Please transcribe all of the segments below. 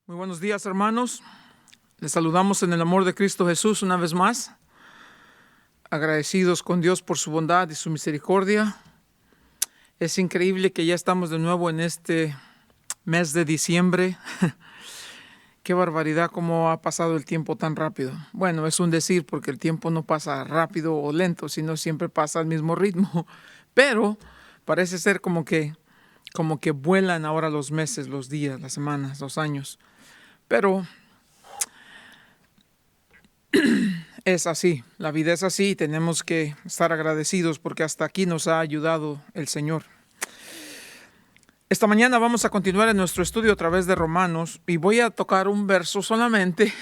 Muy buenos días, hermanos. Les saludamos en el amor de Cristo Jesús una vez más, agradecidos con Dios por su bondad y su misericordia. Es increíble que ya estamos de nuevo en este mes de diciembre. Qué barbaridad cómo ha pasado el tiempo tan rápido. Bueno, es un decir porque el tiempo no pasa rápido o lento, sino siempre pasa al mismo ritmo. Pero parece ser como que vuelan ahora los meses, los días, las semanas, los años. Pero es así, la vida es así y tenemos que estar agradecidos porque hasta aquí nos ha ayudado el Señor. Esta mañana vamos a continuar en nuestro estudio a través de Romanos y voy a tocar un verso solamente,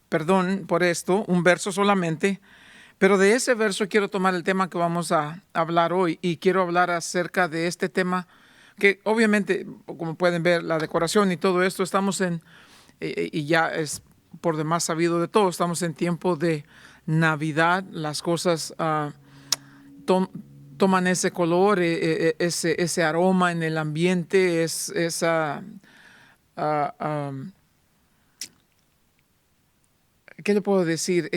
perdón por esto, un verso solamente, pero de ese verso quiero tomar el tema que vamos a hablar hoy y quiero hablar acerca de este tema que obviamente, como pueden ver, la decoración y todo esto, estamos y ya es por demás sabido de todo, estamos en tiempo de Navidad, las cosas toman ese color, ese aroma en el ambiente, ¿qué le puedo decir?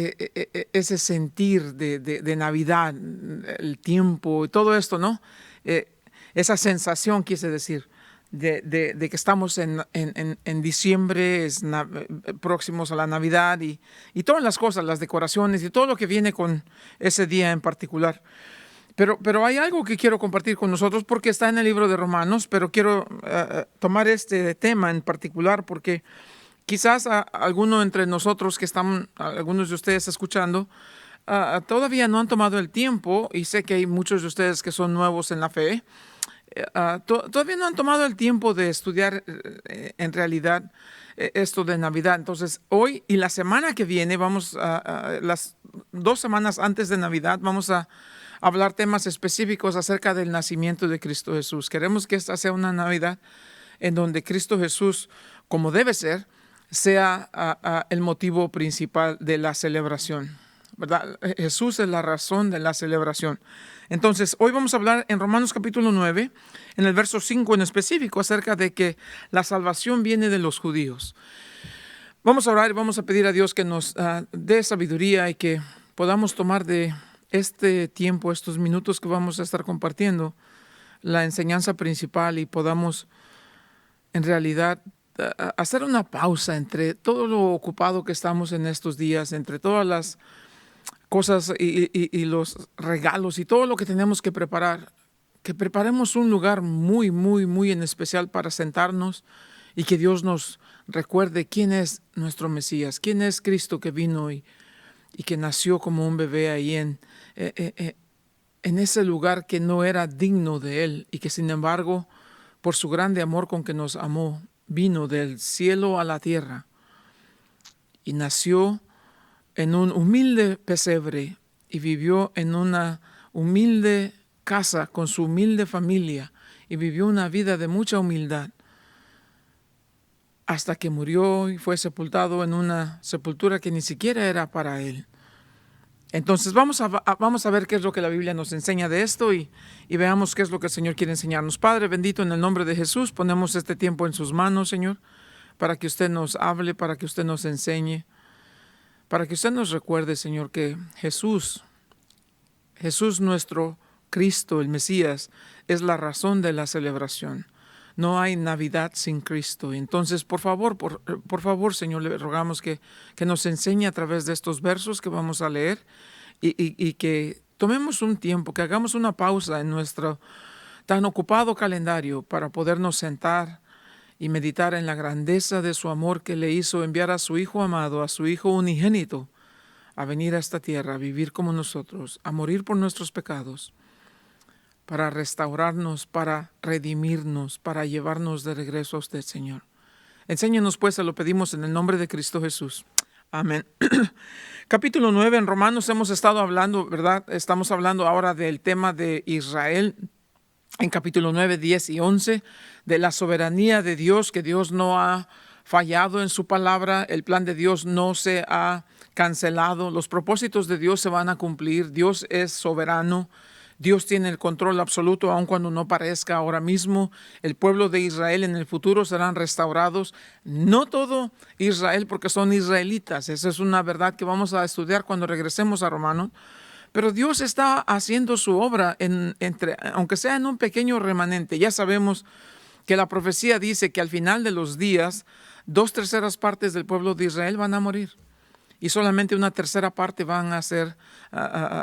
Ese sentir de Navidad, el tiempo, todo esto, ¿no? Esa sensación, quise decir, de que estamos en diciembre, próximos a la Navidad y todas las cosas, las decoraciones y todo lo que viene con ese día en particular. Pero hay algo que quiero compartir con nosotros porque está en el libro de Romanos, pero quiero tomar este tema en particular porque quizás alguno entre nosotros que están, algunos de ustedes escuchando, todavía no han tomado el tiempo, y sé que hay muchos de ustedes que son nuevos en la fe, todavía no han tomado el tiempo de estudiar en realidad esto de Navidad. Entonces, hoy y la semana que viene, las 2 semanas antes de Navidad, vamos a hablar temas específicos acerca del nacimiento de Cristo Jesús. Queremos que esta sea una Navidad en donde Cristo Jesús, como debe ser, sea el motivo principal de la celebración, ¿verdad? Jesús es la razón de la celebración. Entonces, hoy vamos a hablar en Romanos capítulo 9, en el verso 5 en específico, acerca de que la salvación viene de los judíos. Vamos a orar y vamos a pedir a Dios que nos dé sabiduría y que podamos tomar de este tiempo, estos minutos que vamos a estar compartiendo, la enseñanza principal y podamos en realidad hacer una pausa entre todo lo ocupado que estamos en estos días, entre todas las cosas y los regalos y todo lo que tenemos que preparar, que preparemos un lugar muy, muy, muy en especial para sentarnos y que Dios nos recuerde quién es nuestro Mesías, quién es Cristo que vino y que nació como un bebé ahí en ese lugar que no era digno de Él y que sin embargo, por su grande amor con que nos amó, vino del cielo a la tierra y nació en un humilde pesebre y vivió en una humilde casa con su humilde familia y vivió una vida de mucha humildad hasta que murió y fue sepultado en una sepultura que ni siquiera era para él. Entonces vamos a ver qué es lo que la Biblia nos enseña de esto y veamos qué es lo que el Señor quiere enseñarnos. Padre bendito, en el nombre de Jesús, ponemos este tiempo en sus manos, Señor, para que usted nos hable, para que usted nos enseñe, para que usted nos recuerde, Señor, que Jesús nuestro Cristo, el Mesías, es la razón de la celebración. No hay Navidad sin Cristo. Entonces, por favor, Señor, le rogamos que nos enseñe a través de estos versos que vamos a leer y que tomemos un tiempo, que hagamos una pausa en nuestro tan ocupado calendario para podernos sentar y meditar en la grandeza de su amor que le hizo enviar a su Hijo amado, a su Hijo unigénito, a venir a esta tierra, a vivir como nosotros, a morir por nuestros pecados, para restaurarnos, para redimirnos, para llevarnos de regreso a usted, Señor. Enséñanos pues, se lo pedimos en el nombre de Cristo Jesús. Amén. Capítulo 9 en Romanos hemos estado hablando, ¿verdad? Estamos hablando ahora del tema de Israel. En capítulo 9, 10 y 11, de la soberanía de Dios, que Dios no ha fallado en su palabra, el plan de Dios no se ha cancelado, los propósitos de Dios se van a cumplir, Dios es soberano, Dios tiene el control absoluto, aun cuando no parezca ahora mismo. El pueblo de Israel en el futuro serán restaurados. No todo Israel, porque son israelitas. Esa es una verdad que vamos a estudiar cuando regresemos a Romanos. Pero Dios está haciendo su obra, aunque sea en un pequeño remanente. Ya sabemos que la profecía dice que al final de los días, 2/3 partes del pueblo de Israel van a morir. Y solamente 1/3 parte van a ser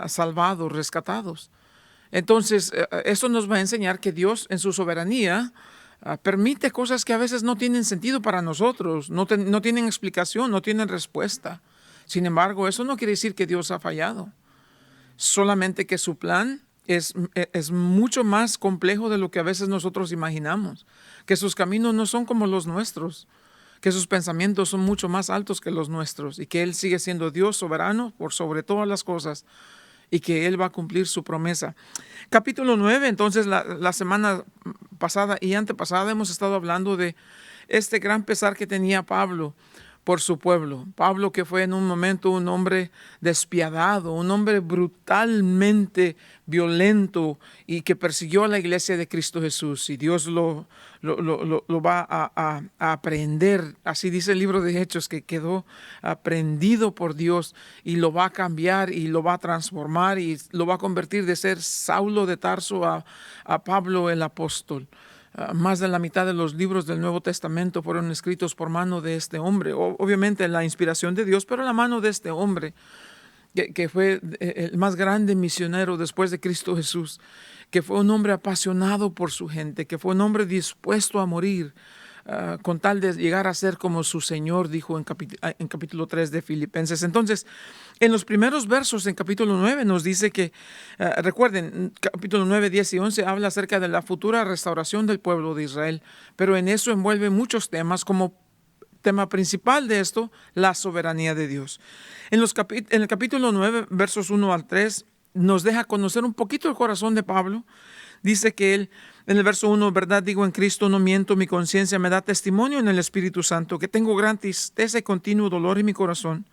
salvados, rescatados. Entonces, eso nos va a enseñar que Dios en su soberanía permite cosas que a veces no tienen sentido para nosotros, no tienen explicación, no tienen respuesta. Sin embargo, eso no quiere decir que Dios ha fallado. Solamente que su plan es mucho más complejo de lo que a veces nosotros imaginamos, que sus caminos no son como los nuestros, que sus pensamientos son mucho más altos que los nuestros y que Él sigue siendo Dios soberano por sobre todas las cosas y que Él va a cumplir su promesa. Capítulo 9, entonces la semana pasada y antepasada hemos estado hablando de este gran pesar que tenía Pablo por su pueblo. Pablo, que fue en un momento un hombre despiadado, un hombre brutalmente violento y que persiguió a la iglesia de Cristo Jesús. Y Dios lo va a aprender. Así dice el libro de Hechos, que quedó aprendido por Dios y lo va a cambiar y lo va a transformar y lo va a convertir de ser Saulo de Tarso a Pablo el apóstol. Más de la mitad de los libros del Nuevo Testamento fueron escritos por mano de este hombre. Obviamente la inspiración de Dios, pero la mano de este hombre, que fue el más grande misionero después de Cristo Jesús, que fue un hombre apasionado por su gente, que fue un hombre dispuesto a morir con tal de llegar a ser como su Señor, dijo en capítulo 3 de Filipenses. Entonces, en los primeros versos en capítulo 9 nos dice que, recuerden, capítulo 9, 10 y 11 habla acerca de la futura restauración del pueblo de Israel, pero en eso envuelve muchos temas, como tema principal de esto, la soberanía de Dios. En el capítulo 9, versos 1 al 3, nos deja conocer un poquito el corazón de Pablo. Dice que él, en el verso 1, verdad digo en Cristo, no miento, mi conciencia me da testimonio en el Espíritu Santo, que tengo gran tristeza y continuo dolor en mi corazón,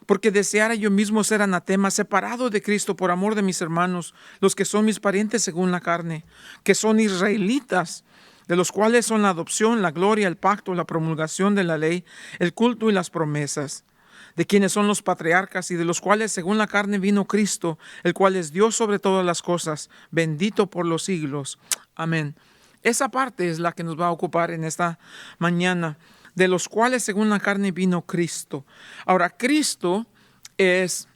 porque deseara yo mismo ser anatema, separado de Cristo por amor de mis hermanos, los que son mis parientes según la carne, que son israelitas, de los cuales son la adopción, la gloria, el pacto, la promulgación de la ley, el culto y las promesas, de quienes son los patriarcas y de los cuales según la carne vino Cristo, el cual es Dios sobre todas las cosas, bendito por los siglos. Amén. Esa parte es la que nos va a ocupar en esta mañana, de los cuales según la carne vino Cristo. Ahora, Cristo es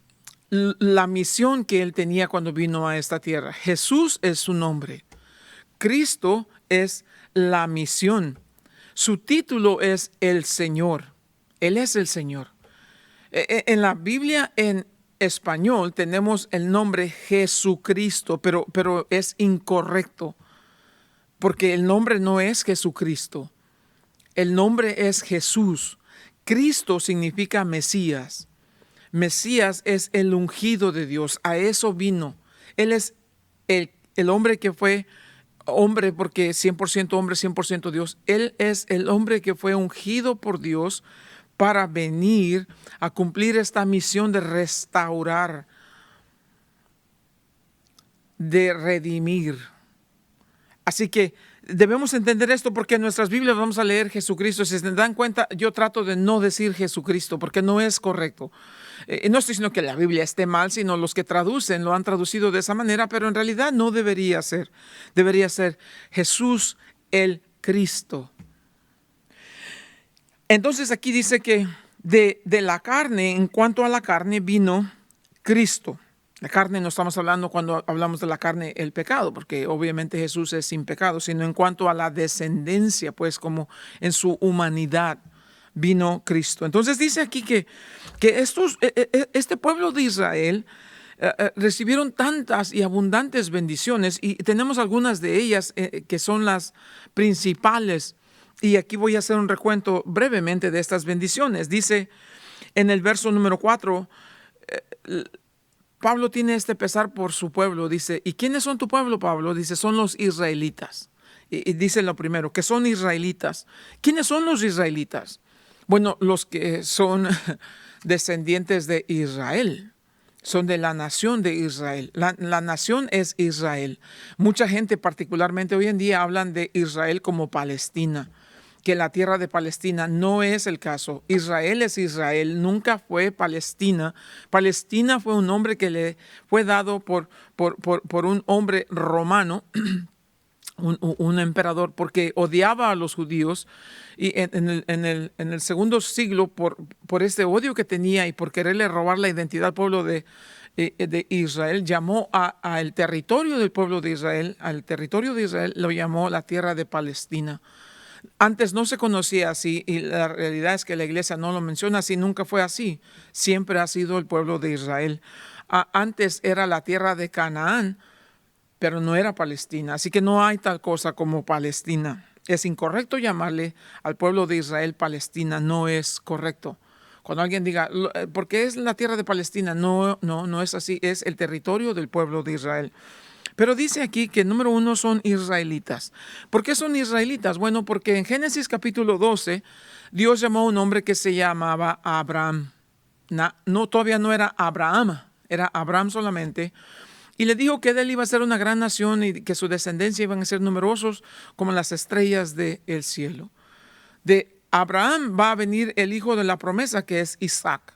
la misión que Él tenía cuando vino a esta tierra. Jesús es su nombre. Cristo es la misión. Su título es el Señor. Él es el Señor. En la Biblia en español tenemos el nombre Jesucristo, pero es incorrecto, porque el nombre no es Jesucristo. El nombre es Jesús. Cristo significa Mesías. Mesías es el ungido de Dios. A eso vino. Él es el hombre que fue hombre, porque 100% hombre, 100% Dios. Él es el hombre que fue ungido por Dios para venir a cumplir esta misión de restaurar, de redimir. Así que debemos entender esto, porque en nuestras Biblias vamos a leer Jesucristo. Si se dan cuenta, yo trato de no decir Jesucristo porque no es correcto. No estoy diciendo que la Biblia esté mal, sino los que traducen lo han traducido de esa manera, pero en realidad no debería ser. Debería ser Jesús el Cristo. Entonces aquí dice que de la carne, en cuanto a la carne, vino Cristo. La carne no estamos hablando cuando hablamos de la carne el pecado, porque obviamente Jesús es sin pecado, sino en cuanto a la descendencia, pues como en su humanidad vino Cristo. Entonces dice aquí que este pueblo de Israel recibieron tantas y abundantes bendiciones, y tenemos algunas de ellas que son las principales. Y aquí voy a hacer un recuento brevemente de estas bendiciones. Dice en el verso número 4, Pablo tiene este pesar por su pueblo. Dice, ¿y quiénes son tu pueblo, Pablo? Dice, son los israelitas. Y dice lo primero, que son israelitas. ¿Quiénes son los israelitas? Bueno, los que son descendientes de Israel. son de la nación de Israel. La nación es Israel. Mucha gente, particularmente hoy en día, hablan de Israel como Palestina, que la tierra de Palestina no es el caso. Israel es Israel, nunca fue Palestina. Palestina fue un nombre que le fue dado por un hombre romano, un emperador, porque odiaba a los judíos, y en el segundo siglo, por este odio que tenía y por quererle robar la identidad al pueblo de Israel, llamó al territorio del pueblo de Israel, al territorio de Israel, lo llamó la tierra de Palestina. Antes no se conocía así, y la realidad es que la iglesia no lo menciona así, nunca fue así. Siempre ha sido el pueblo de Israel. Antes era la tierra de Canaán, pero no era Palestina. Así que no hay tal cosa como Palestina. Es incorrecto llamarle al pueblo de Israel Palestina, no es correcto. Cuando alguien diga, ¿por qué es la tierra de Palestina? No es así, es el territorio del pueblo de Israel. Pero dice aquí que número 1 son israelitas. ¿Por qué son israelitas? Bueno, porque en Génesis capítulo 12, Dios llamó a un hombre que se llamaba Abraham. Todavía no era Abraham, era Abraham solamente. Y le dijo que de él iba a ser una gran nación y que su descendencia iban a ser numerosos como las estrellas del cielo. De Abraham va a venir el hijo de la promesa, que es Isaac.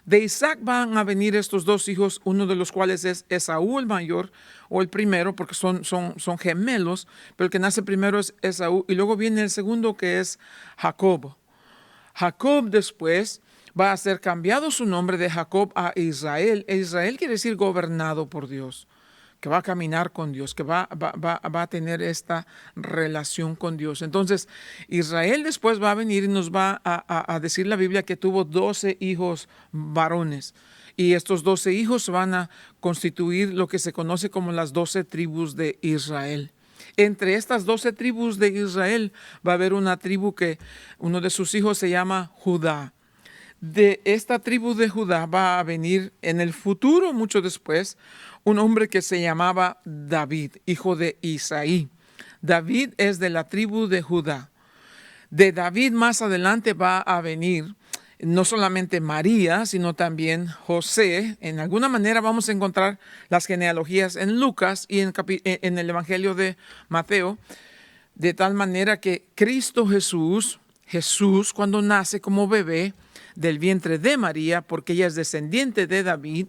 De Isaac van a venir estos dos hijos, uno de los cuales es Esaú el mayor, o el primero, porque son gemelos, pero el que nace primero es Esaú, y luego viene el segundo, que es Jacob. Jacob después va a ser cambiado su nombre de Jacob a Israel. Israel quiere decir gobernado por Dios, que va a caminar con Dios, que va a tener esta relación con Dios. Entonces, Israel después va a venir y nos va a decir la Biblia que tuvo 12 hijos varones. Y estos 12 hijos van a constituir lo que se conoce como las 12 tribus de Israel. Entre estas 12 tribus de Israel va a haber una tribu que uno de sus hijos se llama Judá. De esta tribu de Judá va a venir en el futuro, mucho después, un hombre que se llamaba David, hijo de Isaí. David es de la tribu de Judá. De David más adelante va a venir no solamente María, sino también José. En alguna manera vamos a encontrar las genealogías en Lucas y en el Evangelio de Mateo, de tal manera que Cristo Jesús cuando nace como bebé del vientre de María, porque ella es descendiente de David,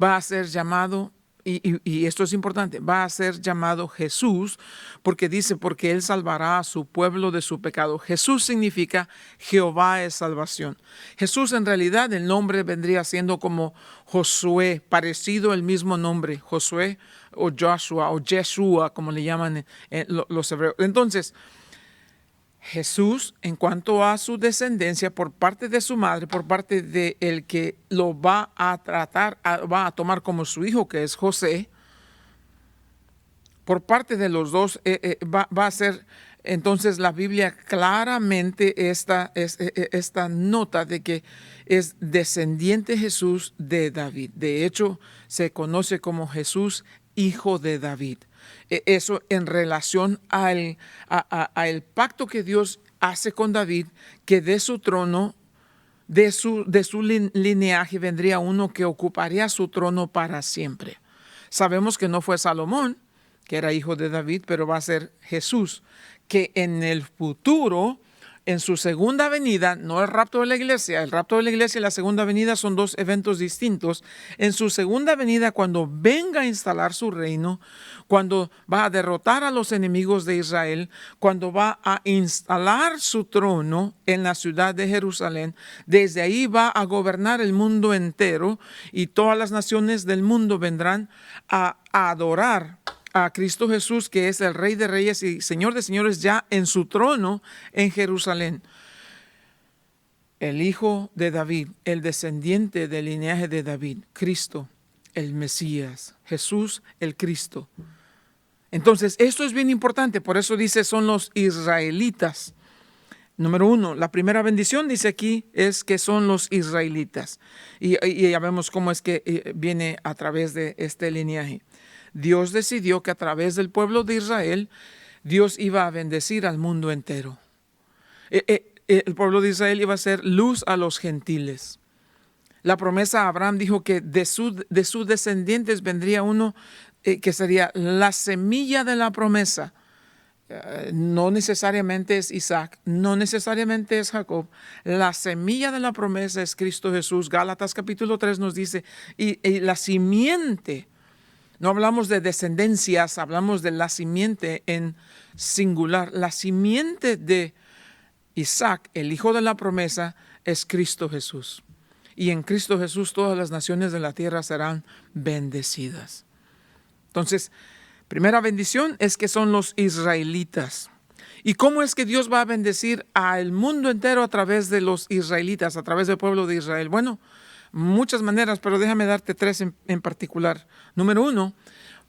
va a ser llamado, y esto es importante, va a ser llamado Jesús, porque dice, porque Él salvará a su pueblo de su pecado. Jesús significa Jehová es salvación. Jesús, en realidad, el nombre vendría siendo como Josué, parecido el mismo nombre, Josué o Joshua o Yeshua, como le llaman los hebreos. Entonces, Jesús, en cuanto a su descendencia por parte de su madre, por parte de el que lo va a tratar, va a tomar como su hijo, que es José, por parte de los dos va a ser entonces la Biblia claramente esta nota de que es descendiente Jesús de David. De hecho, se conoce como Jesús, hijo de David. Eso en relación al pacto que Dios hace con David, que de su trono, de su lineaje vendría uno que ocuparía su trono para siempre. Sabemos que no fue Salomón, que era hijo de David, pero va a ser Jesús, que en el futuro, en su segunda venida, no el rapto de la iglesia y la segunda venida son dos eventos distintos. En su segunda venida, cuando venga a instalar su reino, cuando va a derrotar a los enemigos de Israel, cuando va a instalar su trono en la ciudad de Jerusalén, desde ahí va a gobernar el mundo entero y todas las naciones del mundo vendrán a adorar a Cristo Jesús, que es el Rey de Reyes y Señor de Señores, ya en su trono en Jerusalén. El hijo de David, el descendiente del linaje de David, Cristo, el Mesías, Jesús, el Cristo. Entonces, esto es bien importante, por eso dice son los israelitas. Número 1, la primera bendición dice aquí es que son los israelitas. Y ya vemos cómo es que viene a través de este linaje. Dios decidió que a través del pueblo de Israel, Dios iba a bendecir al mundo entero. El pueblo de Israel iba a ser luz a los gentiles. La promesa a Abraham dijo que de sus descendientes vendría uno que sería la semilla de la promesa. No necesariamente es Isaac, no necesariamente es Jacob. La semilla de la promesa es Cristo Jesús. Gálatas capítulo 3 nos dice, y la simiente, no hablamos de descendencias, hablamos de la simiente en singular. La simiente de Isaac, el hijo de la promesa, es Cristo Jesús. Y en Cristo Jesús todas las naciones de la tierra serán bendecidas. Entonces, primera bendición es que son los israelitas. ¿Y cómo es que Dios va a bendecir al mundo entero a través de los israelitas, a través del pueblo de Israel? Bueno, muchas maneras, pero déjame darte tres en particular. Número 1,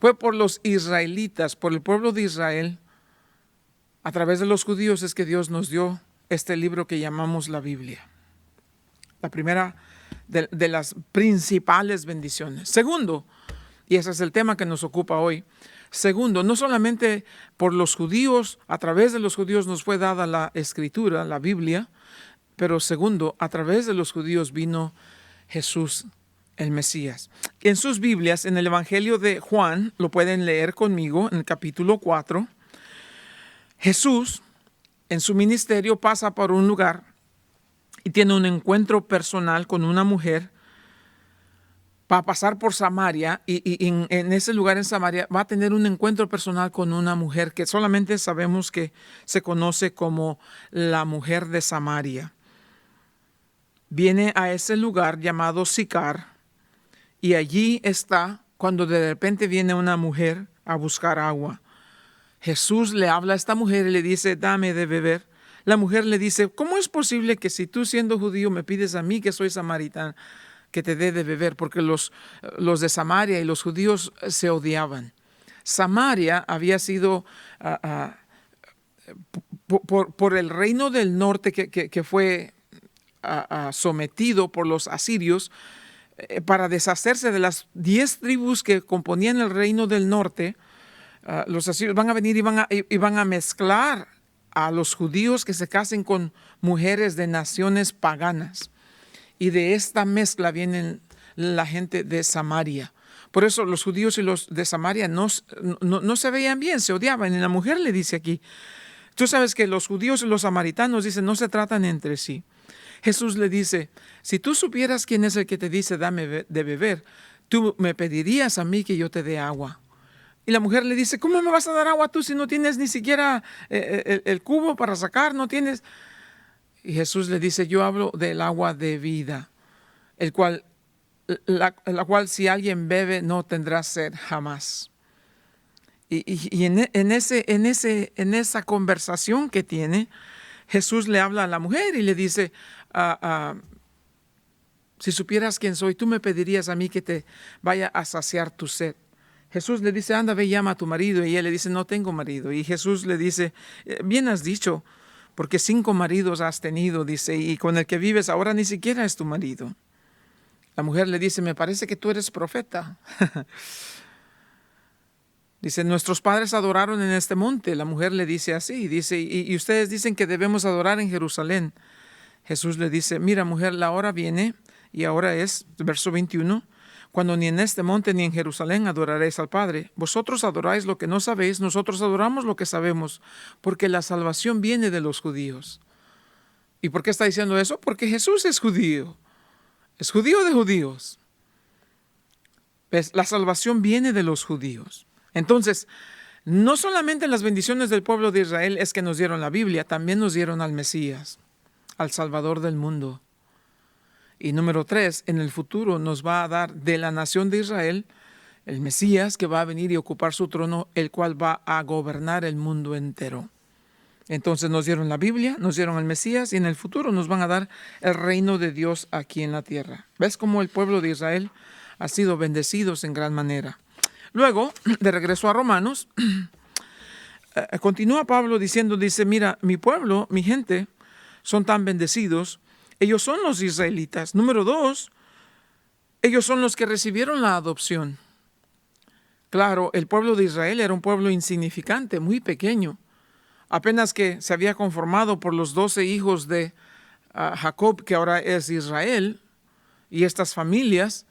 fue por los israelitas, por el pueblo de Israel, a través de los judíos es que Dios nos dio este libro que llamamos la Biblia. La primera de las principales bendiciones. Segundo, y ese es el tema que nos ocupa hoy. Segundo, no solamente por los judíos, a través de los judíos nos fue dada la escritura, la Biblia, pero segundo, a través de los judíos vino Jesús, el Mesías. En sus Biblias, en el Evangelio de Juan, lo pueden leer conmigo, en el capítulo 4, Jesús, en su ministerio, pasa por un lugar y tiene un encuentro personal con una mujer. Va a pasar por Samaria y en ese lugar en Samaria va a tener un encuentro personal con una mujer que solamente sabemos que se conoce como la mujer de Samaria. Viene a ese lugar llamado Sicar y allí está cuando de repente viene una mujer a buscar agua. Jesús le habla a esta mujer y le dice, dame de beber. La mujer le dice, ¿cómo es posible que si tú siendo judío me pides a mí que soy samaritana que te dé de beber? Porque los de Samaria y los judíos se odiaban. Samaria había sido por el reino del norte que fue sometido por los asirios para deshacerse de las 10 tribus que componían el reino del norte. Los asirios van a venir y van a mezclar a los judíos que se casen con mujeres de naciones paganas. Y de esta mezcla vienen la gente de Samaria. Por eso los judíos y los de Samaria no se veían bien, se odiaban. Y la mujer le dice aquí, tú sabes que los judíos y los samaritanos dicen no se tratan entre sí. Jesús le dice, si tú supieras quién es el que te dice dame de beber, tú me pedirías a mí que yo te dé agua. Y la mujer le dice, ¿cómo me vas a dar agua tú si no tienes ni siquiera el cubo para sacar? No tienes. Y Jesús le dice, yo hablo del agua de vida, la cual si alguien bebe no tendrá sed jamás. Y en esa conversación que tiene, Jesús le habla a la mujer y le dice, si supieras quién soy, tú me pedirías a mí que te vaya a saciar tu sed. Jesús le dice, anda, ve, llama a tu marido. Y él le dice, no tengo marido. Y Jesús le dice, bien has dicho, porque 5 maridos has tenido, dice, y con el que vives ahora ni siquiera es tu marido. La mujer le dice, me parece que tú eres profeta. Dice, nuestros padres adoraron en este monte. La mujer le dice así, dice, y ustedes dicen que debemos adorar en Jerusalén. Jesús le dice, mira mujer, la hora viene, y ahora es, verso 21, cuando ni en este monte ni en Jerusalén adoraréis al Padre. Vosotros adoráis lo que no sabéis, nosotros adoramos lo que sabemos, porque la salvación viene de los judíos. ¿Y por qué está diciendo eso? Porque Jesús es judío de judíos. ¿Ves? La salvación viene de los judíos. Entonces, no solamente las bendiciones del pueblo de Israel es que nos dieron la Biblia, también nos dieron al Mesías, al Salvador del mundo. Y número 3, en el futuro nos va a dar de la nación de Israel el Mesías que va a venir y ocupar su trono, el cual va a gobernar el mundo entero. Entonces nos dieron la Biblia, nos dieron el Mesías y en el futuro nos van a dar el reino de Dios aquí en la tierra. ¿Ves cómo el pueblo de Israel ha sido bendecidos en gran manera? Luego, de regreso a Romanos, continúa Pablo diciendo, dice, mira, mi pueblo, mi gente, son tan bendecidos. Ellos son los israelitas. Número 2, ellos son los que recibieron la adopción. Claro, el pueblo de Israel era un pueblo insignificante, muy pequeño. Apenas que se había conformado por los 12 hijos de Jacob, que ahora es Israel, Y estas familias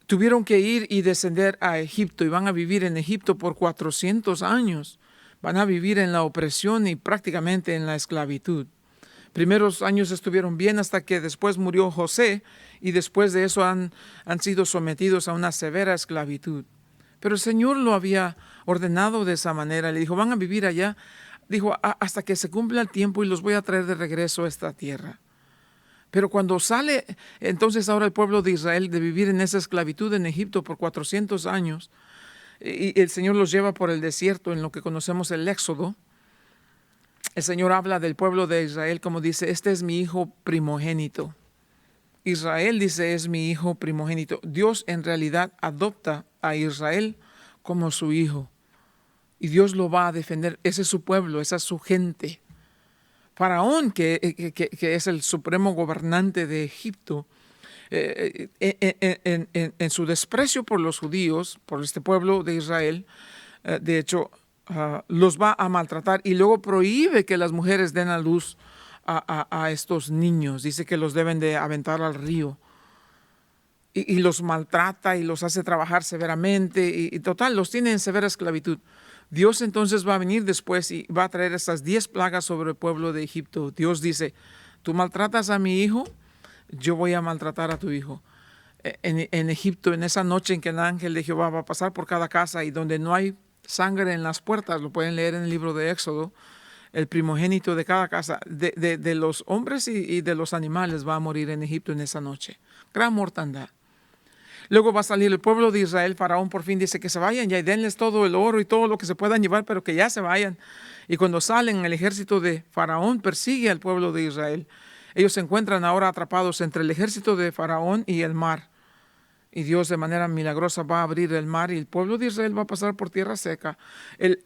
tuvieron que ir y descender a Egipto y van a vivir en Egipto por 400 años. Van a vivir en la opresión y prácticamente en la esclavitud. Primeros años estuvieron bien hasta que después murió José y después de eso han sido sometidos a una severa esclavitud. Pero el Señor lo había ordenado de esa manera. Le dijo, van a vivir allá, dijo, hasta que se cumpla el tiempo y los voy a traer de regreso a esta tierra. Pero cuando sale entonces ahora el pueblo de Israel de vivir en esa esclavitud en Egipto por 400 años, y el Señor los lleva por el desierto en lo que conocemos el Éxodo, el Señor habla del pueblo de Israel como dice, este es mi hijo primogénito. Israel dice, es mi hijo primogénito. Dios en realidad adopta a Israel como su hijo. Y Dios lo va a defender. Ese es su pueblo, esa es su gente. Faraón, que es el supremo gobernante de Egipto, en su desprecio por los judíos, por este pueblo de Israel, de hecho, los va a maltratar y luego prohíbe que las mujeres den a luz a estos niños. Dice que los deben de aventar al río. Y los maltrata y los hace trabajar severamente y total, los tiene en severa esclavitud. Dios entonces va a venir después y va a traer estas 10 plagas sobre el pueblo de Egipto. Dios dice, tú maltratas a mi hijo, yo voy a maltratar a tu hijo. En Egipto, en esa noche en que el ángel de Jehová va a pasar por cada casa y donde no hay sangre en las puertas, lo pueden leer en el libro de Éxodo, el primogénito de cada casa, de los hombres y de los animales va a morir en Egipto en esa noche. Gran mortandad. Luego va a salir el pueblo de Israel. Faraón por fin dice que se vayan ya y denles todo el oro y todo lo que se puedan llevar, pero que ya se vayan. Y cuando salen, el ejército de Faraón persigue al pueblo de Israel. Ellos se encuentran ahora atrapados entre el ejército de Faraón y el mar. Y Dios de manera milagrosa va a abrir el mar y el pueblo de Israel va a pasar por tierra seca. El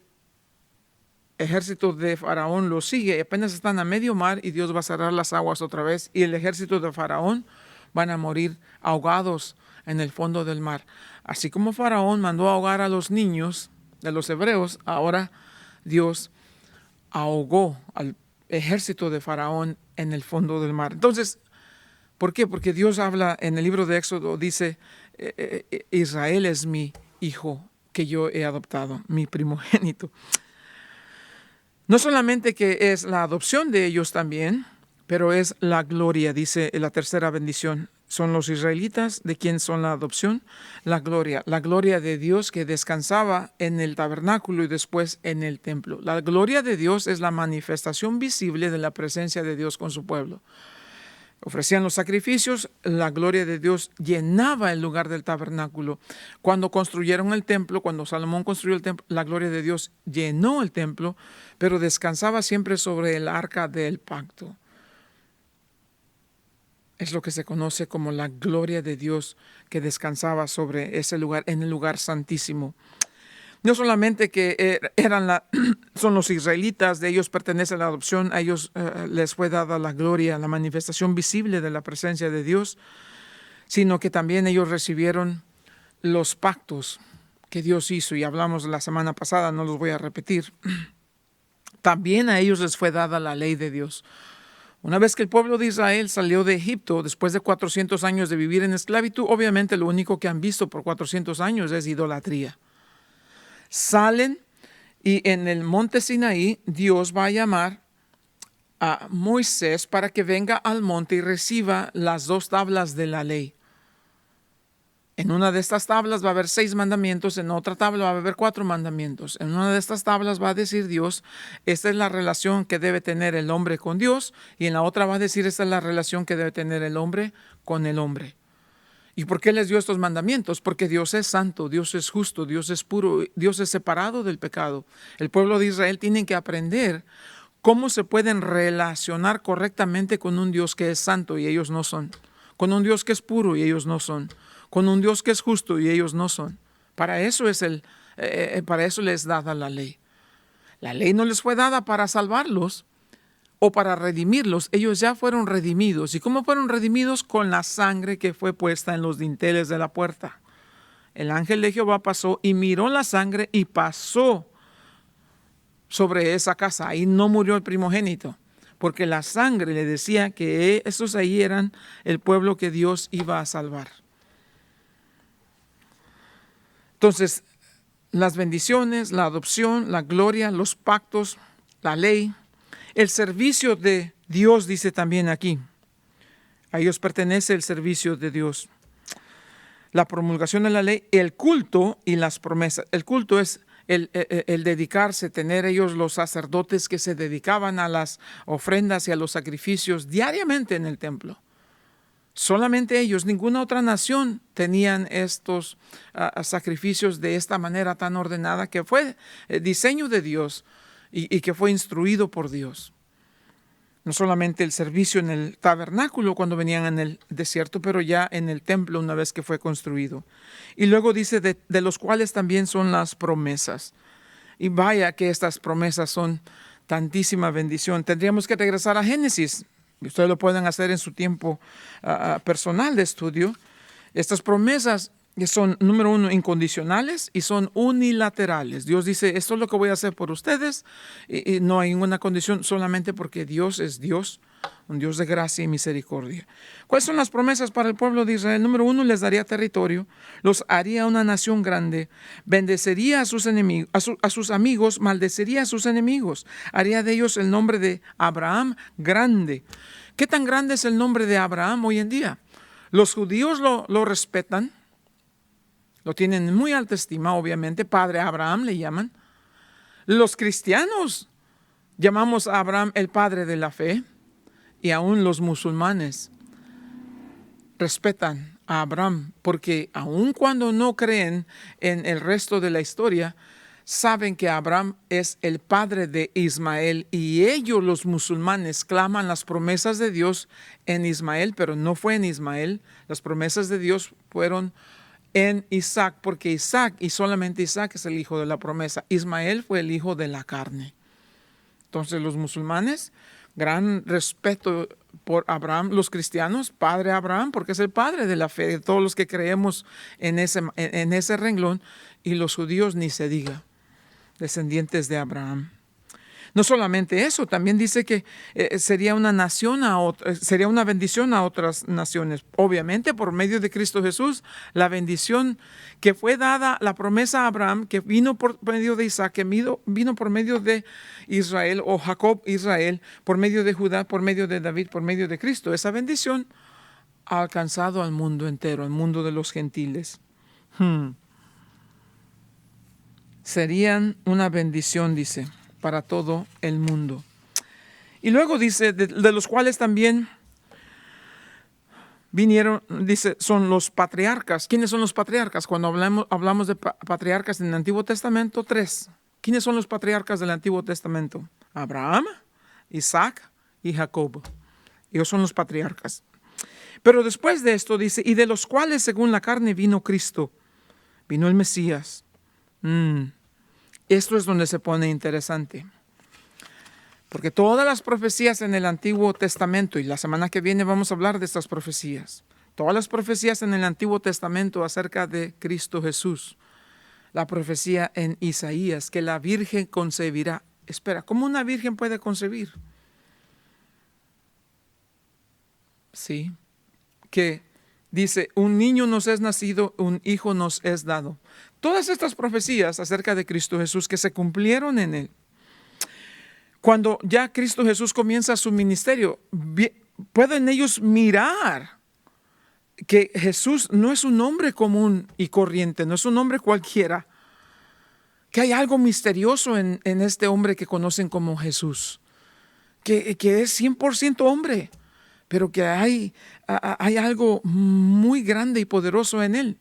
ejército de Faraón lo sigue y apenas están a medio mar y Dios va a cerrar las aguas otra vez. Y el ejército de Faraón van a morir ahogados en el fondo del mar. Así como Faraón mandó a ahogar a los niños de los hebreos, ahora Dios ahogó al ejército de Faraón en el fondo del mar. Entonces, ¿por qué? Porque Dios habla en el libro de Éxodo, dice, Israel es mi hijo que yo he adoptado, mi primogénito. No solamente que es la adopción de ellos también, pero es la gloria, dice la tercera bendición. Son los israelitas, de quien son la adopción, la gloria de Dios que descansaba en el tabernáculo y después en el templo. La gloria de Dios es la manifestación visible de la presencia de Dios con su pueblo. Ofrecían los sacrificios, la gloria de Dios llenaba el lugar del tabernáculo. Cuando construyeron el templo, cuando Salomón construyó el templo, la gloria de Dios llenó el templo, pero descansaba siempre sobre el arca del pacto. Es lo que se conoce como la gloria de Dios que descansaba sobre ese lugar, en el lugar santísimo. No solamente que son los israelitas, de ellos pertenece la adopción, a ellos les fue dada la gloria, la manifestación visible de la presencia de Dios, sino que también ellos recibieron los pactos que Dios hizo, y hablamos la semana pasada, no los voy a repetir. También a ellos les fue dada la ley de Dios. Una vez que el pueblo de Israel salió de Egipto, después de 400 años de vivir en esclavitud, obviamente lo único que han visto por 400 años es idolatría. Salen y en el monte Sinaí Dios va a llamar a Moisés para que venga al monte y reciba las 2 tablas de la ley. En una de estas tablas va a haber 6 mandamientos, en otra tabla va a haber 4 mandamientos. En una de estas tablas va a decir Dios, esta es la relación que debe tener el hombre con Dios, y en la otra va a decir, esta es la relación que debe tener el hombre con el hombre. ¿Y por qué les dio estos mandamientos? Porque Dios es santo, Dios es justo, Dios es puro, Dios es separado del pecado. El pueblo de Israel tiene que aprender cómo se pueden relacionar correctamente con un Dios que es santo y ellos no son, con un Dios que es puro y ellos no son, con un Dios que es justo y ellos no son. Para eso para eso les dada la ley. La ley no les fue dada para salvarlos o para redimirlos. Ellos ya fueron redimidos. ¿Y cómo fueron redimidos? Con la sangre que fue puesta en los dinteles de la puerta. El ángel de Jehová pasó y miró la sangre y pasó sobre esa casa. Ahí no murió el primogénito, porque la sangre le decía que esos ahí eran el pueblo que Dios iba a salvar. Entonces, las bendiciones, la adopción, la gloria, los pactos, la ley, el servicio de Dios, dice también aquí. A ellos pertenece el servicio de Dios. La promulgación de la ley, el culto y las promesas. El culto es el dedicarse, tener ellos los sacerdotes que se dedicaban a las ofrendas y a los sacrificios diariamente en el templo. Solamente ellos, ninguna otra nación tenían estos sacrificios de esta manera tan ordenada, que fue el diseño de Dios y que fue instruido por Dios. No solamente el servicio en el tabernáculo cuando venían en el desierto, pero ya en el templo una vez que fue construido. Y luego dice de los cuales también son las promesas. Y vaya que estas promesas son tantísima bendición. Tendríamos que regresar a Génesis. Ustedes lo pueden hacer en su tiempo personal de estudio. Estas promesas son, número uno, incondicionales y son unilaterales. Dios dice, esto es lo que voy a hacer por ustedes, y no hay ninguna condición, solamente porque Dios es Dios, un Dios de gracia y misericordia. ¿Cuáles son las promesas para el pueblo de Israel? Número uno, les daría territorio, los haría una nación grande, bendecería a sus enemigos, a sus amigos, maldecería a sus enemigos, haría de ellos el nombre de Abraham grande. ¿Qué tan grande es el nombre de Abraham hoy en día? Los judíos lo respetan, lo tienen en muy alta estima, obviamente. Padre Abraham le llaman. Los cristianos llamamos a Abraham el padre de la fe, y aún los musulmanes respetan a Abraham, porque aun cuando no creen en el resto de la historia, saben que Abraham es el padre de Ismael, y ellos, los musulmanes, claman las promesas de Dios en Ismael, pero no fue en Ismael. Las promesas de Dios fueron en Isaac, porque Isaac, y solamente Isaac, es el hijo de la promesa. Ismael fue el hijo de la carne. Entonces los musulmanes, gran respeto por Abraham. Los cristianos, padre Abraham, porque es el padre de la fe, de todos los que creemos en ese renglón. Y los judíos, ni se diga, descendientes de Abraham. No solamente eso, también dice que sería una nación sería una bendición a otras naciones. Obviamente, por medio de Cristo Jesús, la bendición que fue dada, la promesa a Abraham, que vino por medio de Isaac, que vino por medio de Israel, o Jacob Israel, por medio de Judá, por medio de David, por medio de Cristo. Esa bendición ha alcanzado al mundo entero, al mundo de los gentiles. Serían una bendición, dice, para todo el mundo. Y luego dice, de los cuales también vinieron, dice, son los patriarcas. ¿Quiénes son los patriarcas? Cuando hablamos de patriarcas en el Antiguo Testamento, 3. ¿Quiénes son los patriarcas del Antiguo Testamento? Abraham, Isaac y Jacob. Ellos son los patriarcas. Pero después de esto dice, y de los cuales según la carne vino Cristo, vino el Mesías. Esto es donde se pone interesante, porque todas las profecías en el Antiguo Testamento, y la semana que viene vamos a hablar de estas profecías, todas las profecías en el Antiguo Testamento acerca de Cristo Jesús, la profecía en Isaías, que la Virgen concebirá. Espera, ¿cómo una virgen puede concebir? Sí, que dice, un niño nos es nacido, un hijo nos es dado. Todas estas profecías acerca de Cristo Jesús que se cumplieron en Él. Cuando ya Cristo Jesús comienza su ministerio, pueden ellos mirar que Jesús no es un hombre común y corriente, no es un hombre cualquiera, que hay algo misterioso en este hombre que conocen como Jesús, que es 100% hombre, pero que hay algo muy grande y poderoso en Él.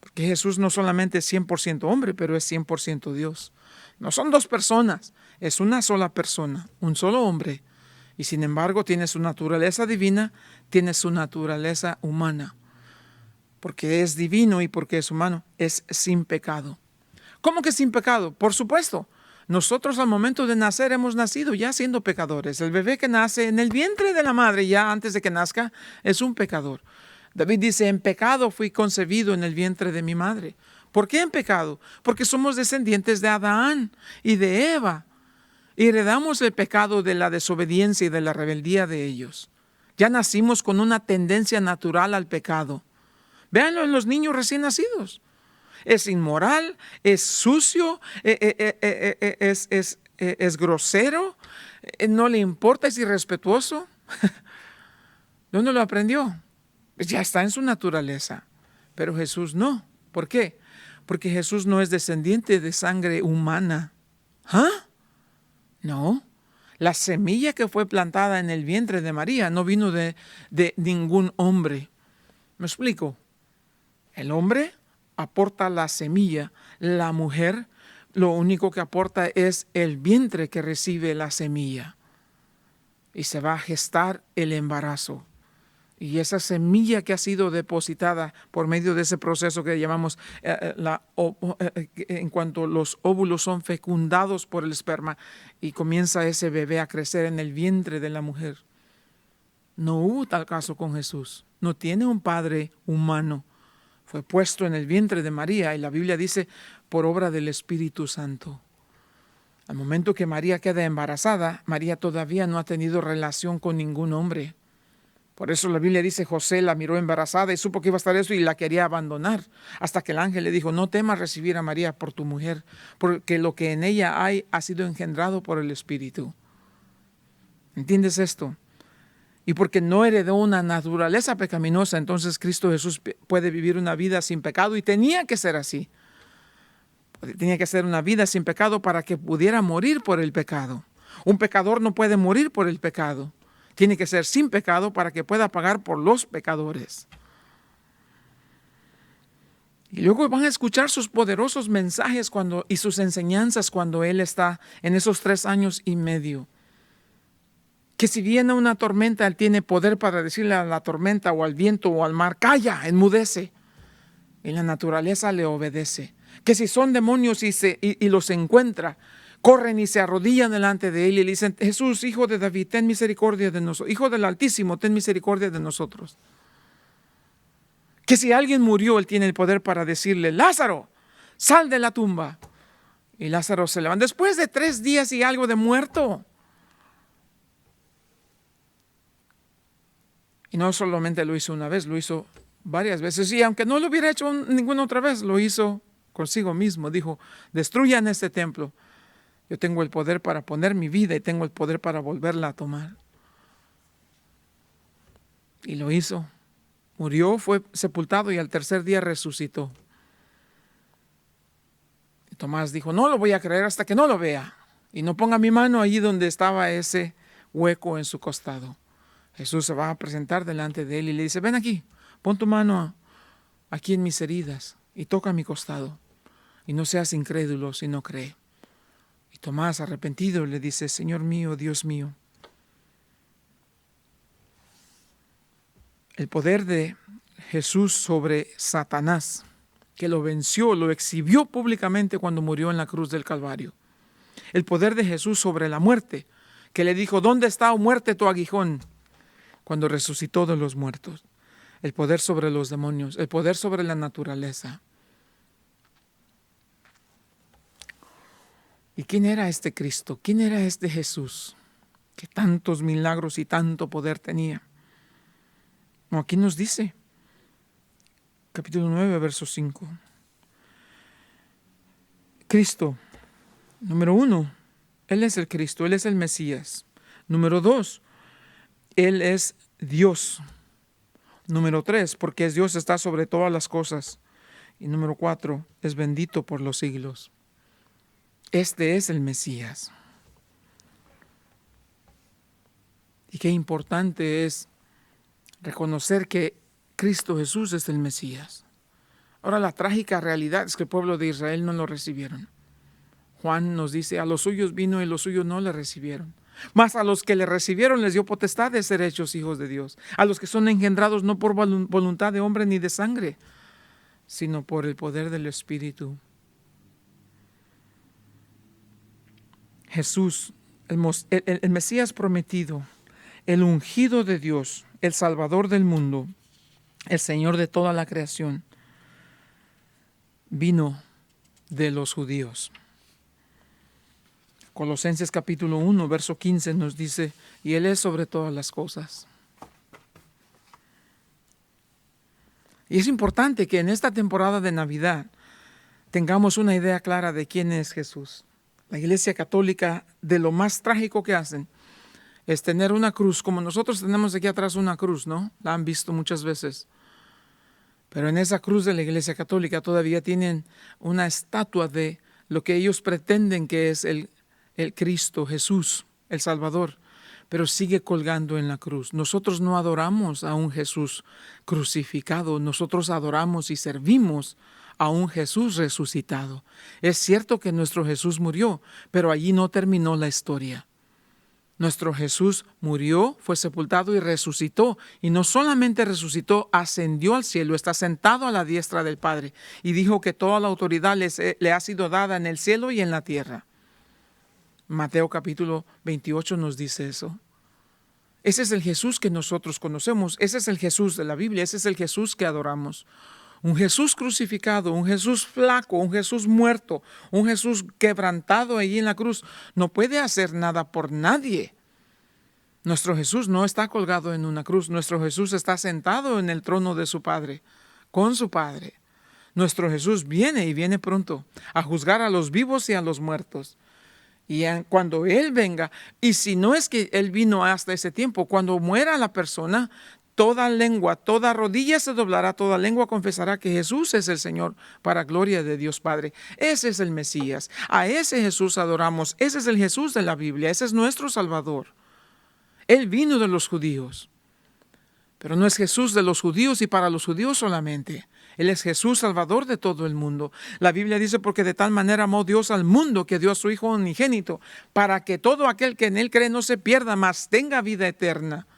Porque Jesús no solamente es 100% hombre, pero es 100% Dios. No son dos personas, es una sola persona, un solo hombre. Y sin embargo tiene su naturaleza divina, tiene su naturaleza humana. Porque es divino y porque es humano, es sin pecado. ¿Cómo que sin pecado? Por supuesto. Nosotros al momento de nacer hemos nacido ya siendo pecadores. El bebé que nace en el vientre de la madre ya antes de que nazca es un pecador. David dice, en pecado fui concebido en el vientre de mi madre. ¿Por qué en pecado? Porque somos descendientes de Adán y de Eva. Heredamos el pecado de la desobediencia y de la rebeldía de ellos. Ya nacimos con una tendencia natural al pecado. Véanlo en los niños recién nacidos. Es inmoral, es sucio, es grosero, no le importa, es irrespetuoso. ¿De dónde lo aprendió? Pues ya está en su naturaleza. Pero Jesús no. ¿Por qué? Porque Jesús no es descendiente de sangre humana. ¿Ah? No. La semilla que fue plantada en el vientre de María no vino de ningún hombre. ¿Me explico? El hombre aporta la semilla. La mujer lo único que aporta es el vientre que recibe la semilla. Y se va a gestar el embarazo. Y esa semilla que ha sido depositada por medio de ese proceso que llamamos en cuanto los óvulos son fecundados por el esperma y comienza ese bebé a crecer en el vientre de la mujer. No hubo tal caso con Jesús. No tiene un padre humano. Fue puesto en el vientre de María y la Biblia dice por obra del Espíritu Santo. Al momento que María queda embarazada, María todavía no ha tenido relación con ningún hombre. Por eso la Biblia dice, José la miró embarazada y supo que iba a estar eso y la quería abandonar. Hasta que el ángel le dijo, no temas recibir a María por tu mujer, porque lo que en ella hay ha sido engendrado por el Espíritu. ¿Entiendes esto? Y porque no heredó una naturaleza pecaminosa, entonces Cristo Jesús puede vivir una vida sin pecado y tenía que ser así. Tenía que ser una vida sin pecado para que pudiera morir por el pecado. Un pecador no puede morir por el pecado. Tiene que ser sin pecado para que pueda pagar por los pecadores. Y luego van a escuchar sus poderosos mensajes y sus enseñanzas cuando Él está en esos 3 años y medio. Que si viene una tormenta, Él tiene poder para decirle a la tormenta o al viento o al mar, calla, enmudece. Y la naturaleza le obedece. Que si son demonios y los encuentra, corren y se arrodillan delante de Él y le dicen, Jesús, Hijo de David, ten misericordia de nosotros. Hijo del Altísimo, ten misericordia de nosotros. Que si alguien murió, Él tiene el poder para decirle, Lázaro, sal de la tumba. Y Lázaro se levanta después de 3 días y algo de muerto. Y no solamente lo hizo una vez, lo hizo varias veces. Y aunque no lo hubiera hecho ninguna otra vez, lo hizo consigo mismo. Dijo, destruyan este templo. Yo tengo el poder para poner mi vida y tengo el poder para volverla a tomar. Y lo hizo. Murió, fue sepultado y al 3er día resucitó. Y Tomás dijo, no lo voy a creer hasta que no lo vea. Y no ponga mi mano allí donde estaba ese hueco en su costado. Jesús se va a presentar delante de él y le dice, ven aquí, pon tu mano aquí en mis heridas y toca mi costado. Y no seas incrédulo, sino cree. Y Tomás, arrepentido, le dice, Señor mío, Dios mío. El poder de Jesús sobre Satanás, que lo venció, lo exhibió públicamente cuando murió en la cruz del Calvario. El poder de Jesús sobre la muerte, que le dijo, ¿dónde está, oh muerte, tu aguijón? Cuando resucitó de los muertos. El poder sobre los demonios, el poder sobre la naturaleza. ¿Y quién era este Cristo? ¿Quién era este Jesús que tantos milagros y tanto poder tenía? No, aquí nos dice, capítulo 9, verso 5. Cristo, número 1, Él es el Cristo, Él es el Mesías. Número 2, Él es Dios. Número 3, porque es Dios, está sobre todas las cosas. Y número 4, es bendito por los siglos. Este es el Mesías. Y qué importante es reconocer que Cristo Jesús es el Mesías. Ahora la trágica realidad es que el pueblo de Israel no lo recibieron. Juan nos dice, a los suyos vino y los suyos no le recibieron. Mas a los que le recibieron les dio potestad de ser hechos hijos de Dios. A los que son engendrados no por voluntad de hombre ni de sangre, sino por el poder del Espíritu. Jesús, el Mesías prometido, el ungido de Dios, el Salvador del mundo, el Señor de toda la creación, vino de los judíos. Colosenses capítulo 1, verso 15 nos dice, y Él es sobre todas las cosas. Y es importante que en esta temporada de Navidad tengamos una idea clara de quién es Jesús. La Iglesia Católica, de lo más trágico que hacen, es tener una cruz, como nosotros tenemos aquí atrás una cruz, ¿no? La han visto muchas veces. Pero en esa cruz de la Iglesia Católica todavía tienen una estatua de lo que ellos pretenden que es el Cristo, Jesús, el Salvador, pero sigue colgando en la cruz. Nosotros no adoramos a un Jesús crucificado, nosotros adoramos y servimos a un Jesús resucitado. Es cierto que nuestro Jesús murió, pero allí no terminó la historia. Nuestro Jesús murió, fue sepultado y resucitó. Y no solamente resucitó, ascendió al cielo, está sentado a la diestra del Padre. Y dijo que toda la autoridad le ha sido dada en el cielo y en la tierra. Mateo capítulo 28 nos dice eso. Ese es el Jesús que nosotros conocemos. Ese es el Jesús de la Biblia. Ese es el Jesús que adoramos. Un Jesús crucificado, un Jesús flaco, un Jesús muerto, un Jesús quebrantado allí en la cruz, no puede hacer nada por nadie. Nuestro Jesús no está colgado en una cruz. Nuestro Jesús está sentado en el trono de su Padre, con su Padre. Nuestro Jesús viene y viene pronto a juzgar a los vivos y a los muertos. Y cuando Él venga, y si no es que Él vino hasta ese tiempo, cuando muera la persona, toda lengua, toda rodilla se doblará, toda lengua confesará que Jesús es el Señor, para gloria de Dios Padre. Ese es el Mesías. A ese Jesús adoramos. Ese es el Jesús de la Biblia. Ese es nuestro Salvador. Él vino de los judíos, pero no es Jesús de los judíos y para los judíos solamente. Él es Jesús Salvador de todo el mundo. La Biblia dice, porque de tal manera amó Dios al mundo que dio a su Hijo unigénito, para que todo aquel que en Él cree no se pierda, mas tenga vida eterna.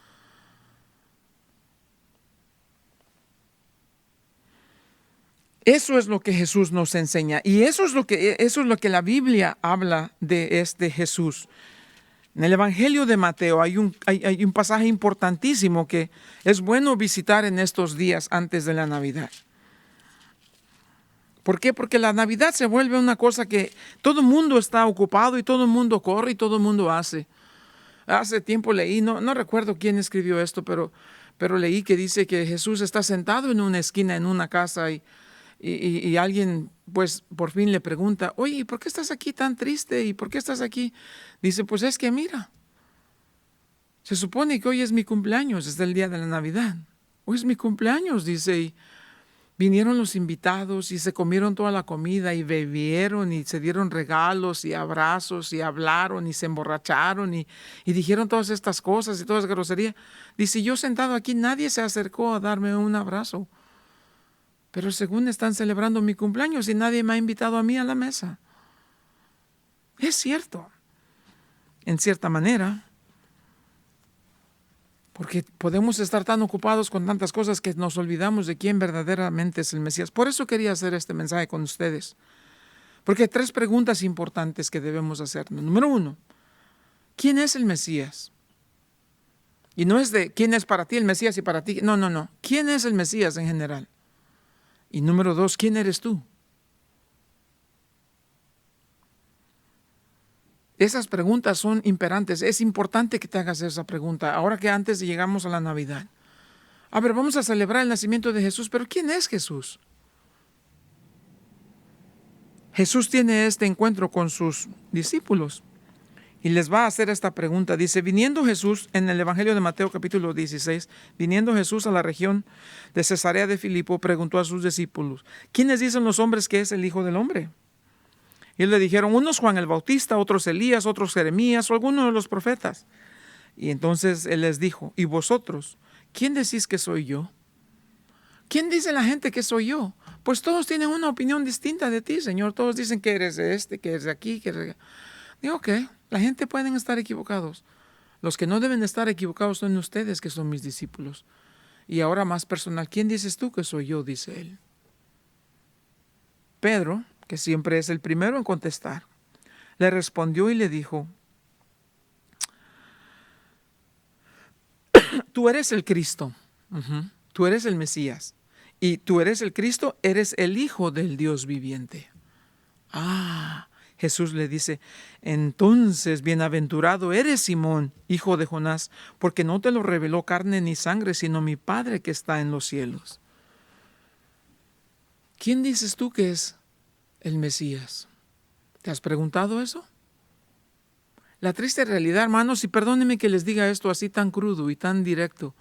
Eso es lo que Jesús nos enseña, y eso es lo que la Biblia habla de este Jesús. En el Evangelio de Mateo hay un pasaje importantísimo que es bueno visitar en estos días antes de la Navidad. ¿Por qué? Porque la Navidad se vuelve una cosa que todo el mundo está ocupado y todo el mundo corre y todo el mundo hace. Hace tiempo leí, no recuerdo quién escribió esto, pero leí que dice que Jesús está sentado en una esquina en una casa y alguien pues por fin le pregunta, oye, ¿por qué estás aquí tan triste? ¿Y por qué estás aquí? Dice, pues es que mira, se supone que hoy es mi cumpleaños, es el día de la Navidad. Hoy es mi cumpleaños, dice, y vinieron los invitados y se comieron toda la comida y bebieron y se dieron regalos y abrazos y hablaron y se emborracharon y dijeron todas estas cosas y todas las groserías. Dice, yo sentado aquí, nadie se acercó a darme un abrazo. Pero según están celebrando mi cumpleaños y nadie me ha invitado a mí a la mesa. Es cierto, en cierta manera, porque podemos estar tan ocupados con tantas cosas que nos olvidamos de quién verdaderamente es el Mesías. Por eso quería hacer este mensaje con ustedes, porque hay 3 preguntas importantes que debemos hacernos. Número 1, ¿quién es el Mesías? Y no es de quién es para ti el Mesías y para ti. No. ¿Quién es el Mesías en general? Y número 2, ¿quién eres tú? Esas preguntas son imperantes. Es importante que te hagas esa pregunta, ahora que antes llegamos a la Navidad. A ver, vamos a celebrar el nacimiento de Jesús, pero ¿quién es Jesús? Jesús tiene este encuentro con sus discípulos y les va a hacer esta pregunta. Dice, viniendo Jesús, en el Evangelio de Mateo capítulo 16, viniendo Jesús a la región de Cesarea de Filipo, preguntó a sus discípulos, ¿quiénes dicen los hombres que es el Hijo del Hombre? Y le dijeron, unos Juan el Bautista, otros Elías, otros Jeremías o alguno de los profetas. Y entonces él les dijo, ¿y vosotros? ¿Quién decís que soy yo? ¿Quién dice la gente que soy yo? Pues todos tienen una opinión distinta de ti, Señor. Todos dicen que eres de este, que eres de aquí, que eres de... Digo, que la gente pueden estar equivocados. Los que no deben estar equivocados son ustedes, que son mis discípulos. Y ahora más personal, ¿quién dices tú que soy yo? Dice él. Pedro, que siempre es el primero en contestar, le respondió y le dijo, tú eres el Cristo, tú eres el Mesías, y tú eres el Cristo, eres el Hijo del Dios viviente. Jesús le dice, entonces bienaventurado eres, Simón, hijo de Jonás, porque no te lo reveló carne ni sangre, sino mi Padre que está en los cielos. ¿Quién dices tú que es el Mesías? ¿Te has preguntado eso? La triste realidad, hermanos, y perdónenme que les diga esto así tan crudo y tan directo,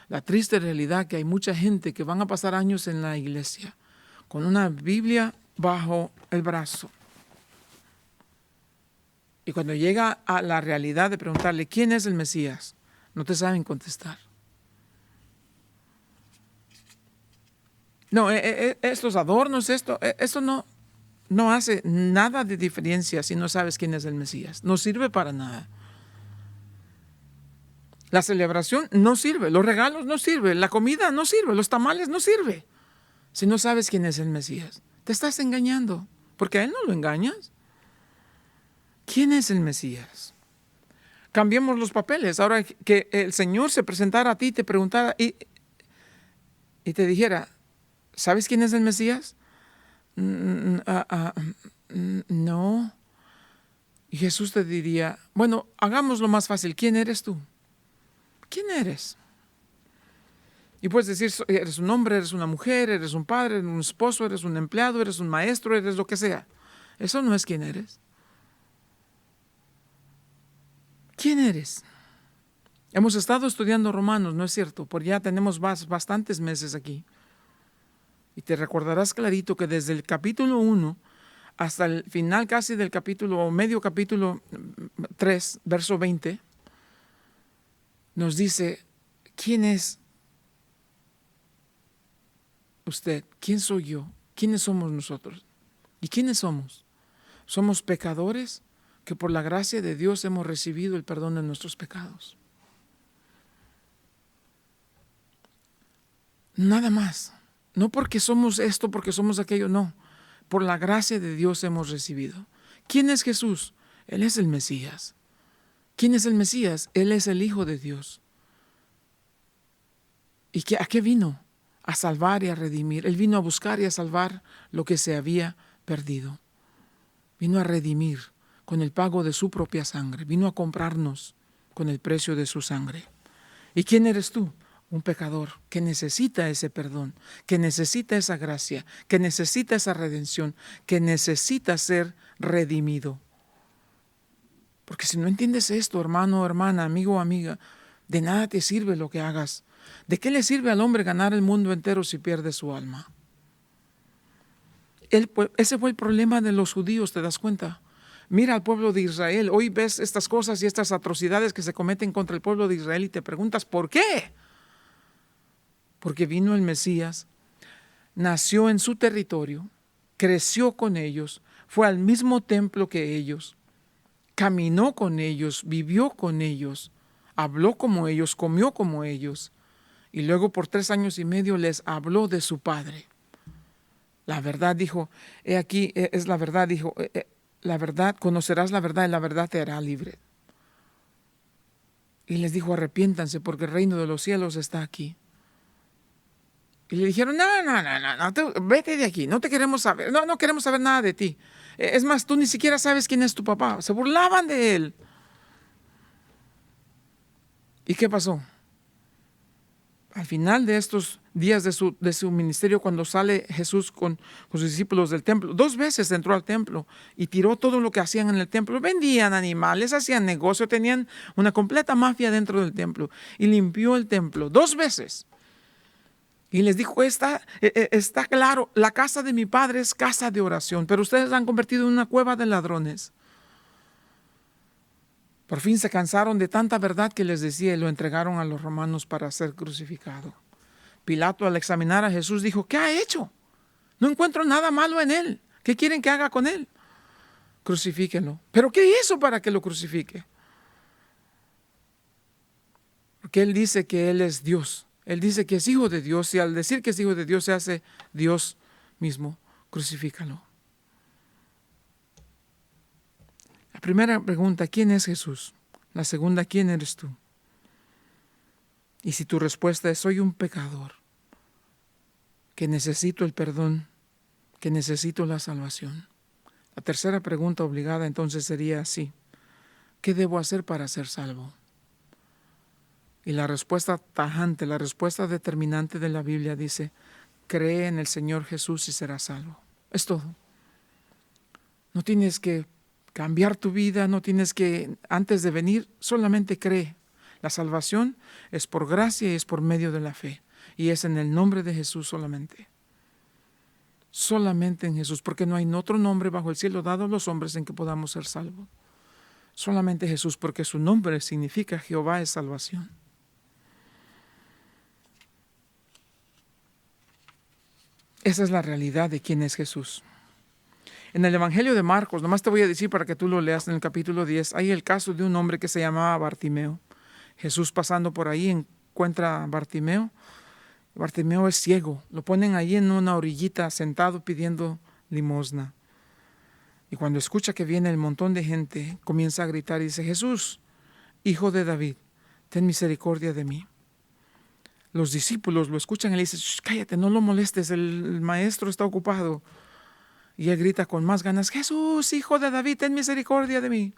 la triste realidad que hay mucha gente que van a pasar años en la iglesia con una Biblia bajo el brazo. Y cuando llega a la realidad de preguntarle quién es el Mesías, no te saben contestar. No, estos adornos, esto no hace nada de diferencia si no sabes quién es el Mesías. No sirve para nada. La celebración no sirve, los regalos no sirven, la comida no sirve, los tamales no sirve. Si no sabes quién es el Mesías, te estás engañando, porque a él no lo engañas. ¿Quién es el Mesías? Cambiemos los papeles. Ahora que el Señor se presentara a ti y te preguntara y te dijera, ¿sabes quién es el Mesías? No. Y Jesús te diría, bueno, hagámoslo más fácil. ¿Quién eres tú? ¿Quién eres? Y puedes decir, eres un hombre, eres una mujer, eres un padre, eres un esposo, eres un empleado, eres un maestro, eres lo que sea. Eso no es quién eres. ¿Quién eres? Hemos estado estudiando Romanos, ¿no es cierto? Por ya tenemos bastantes meses aquí. Y te recordarás clarito que desde el capítulo 1 hasta el final casi del capítulo, o medio capítulo 3, verso 20, nos dice, ¿quién es usted? ¿Quién soy yo? ¿Quiénes somos nosotros? ¿Y quiénes somos? Somos pecadores que por la gracia de Dios hemos recibido el perdón de nuestros pecados. Nada más. No porque somos esto, porque somos aquello, no. Por la gracia de Dios hemos recibido. ¿Quién es Jesús? Él es el Mesías. ¿Quién es el Mesías? Él es el Hijo de Dios. ¿Y a qué vino? A salvar y a redimir. Él vino a buscar y a salvar lo que se había perdido. Vino a redimir con el pago de su propia sangre. Vino a comprarnos con el precio de su sangre. ¿Y quién eres tú? Un pecador que necesita ese perdón, que necesita esa gracia, que necesita esa redención, que necesita ser redimido. Porque si no entiendes esto, hermano, hermana, amigo o amiga, de nada te sirve lo que hagas. ¿De qué le sirve al hombre ganar el mundo entero si pierde su alma? Ese fue el problema de los judíos, ¿te das cuenta? Mira al pueblo de Israel, hoy ves estas cosas y estas atrocidades que se cometen contra el pueblo de Israel y te preguntas, ¿por qué? Porque vino el Mesías, nació en su territorio, creció con ellos, fue al mismo templo que ellos, caminó con ellos, vivió con ellos, habló como ellos, comió como ellos, y luego por 3 años y medio les habló de su Padre. La verdad dijo, he aquí es la verdad, dijo, la verdad, conocerás la verdad y la verdad te hará libre. Y les dijo, arrepiéntanse porque el reino de los cielos está aquí. Y le dijeron, no, vete de aquí, no te queremos saber, no queremos saber nada de ti. Es más, tú ni siquiera sabes quién es tu papá. Se burlaban de él. ¿Y qué pasó? Al final de estos días de su ministerio, cuando sale Jesús con sus discípulos del templo, 2 veces entró al templo y tiró todo lo que hacían en el templo. Vendían animales, hacían negocio, tenían una completa mafia dentro del templo. Y limpió el templo 2 veces. Y les dijo, está claro, la casa de mi padre es casa de oración, pero ustedes la han convertido en una cueva de ladrones. Por fin se cansaron de tanta verdad que les decía y lo entregaron a los romanos para ser crucificado. Pilato, al examinar a Jesús, dijo, ¿qué ha hecho? No encuentro nada malo en él. ¿Qué quieren que haga con él? Crucifíquenlo. ¿Pero qué hizo para que lo crucifique? Porque él dice que él es Dios. Él dice que es hijo de Dios y al decir que es hijo de Dios se hace Dios mismo. Crucifícalo. La primera pregunta, ¿quién es Jesús? La segunda, ¿quién eres tú? Y si tu respuesta es, soy un pecador, que necesito el perdón, que necesito la salvación. La tercera pregunta obligada entonces sería así: ¿qué debo hacer para ser salvo? Y la respuesta tajante, la respuesta determinante de la Biblia dice: cree en el Señor Jesús y serás salvo. Es todo. No tienes que cambiar tu vida, no tienes que, antes de venir, solamente cree. La salvación es por gracia y es por medio de la fe. Y es en el nombre de Jesús solamente. Solamente en Jesús, porque no hay otro nombre bajo el cielo dado a los hombres en que podamos ser salvos. Solamente Jesús, porque su nombre significa Jehová es salvación. Esa es la realidad de quién es Jesús. En el Evangelio de Marcos, nomás te voy a decir para que tú lo leas en el capítulo 10, hay el caso de un hombre que se llamaba Bartimeo. Jesús pasando por ahí encuentra a Bartimeo. Bartimeo es ciego, lo ponen ahí en una orillita sentado pidiendo limosna. Y cuando escucha que viene el montón de gente, comienza a gritar y dice: Jesús, hijo de David, ten misericordia de mí. Los discípulos lo escuchan y le dicen: cállate, no lo molestes, el maestro está ocupado. Y él grita con más ganas: Jesús, hijo de David, ten misericordia de mí.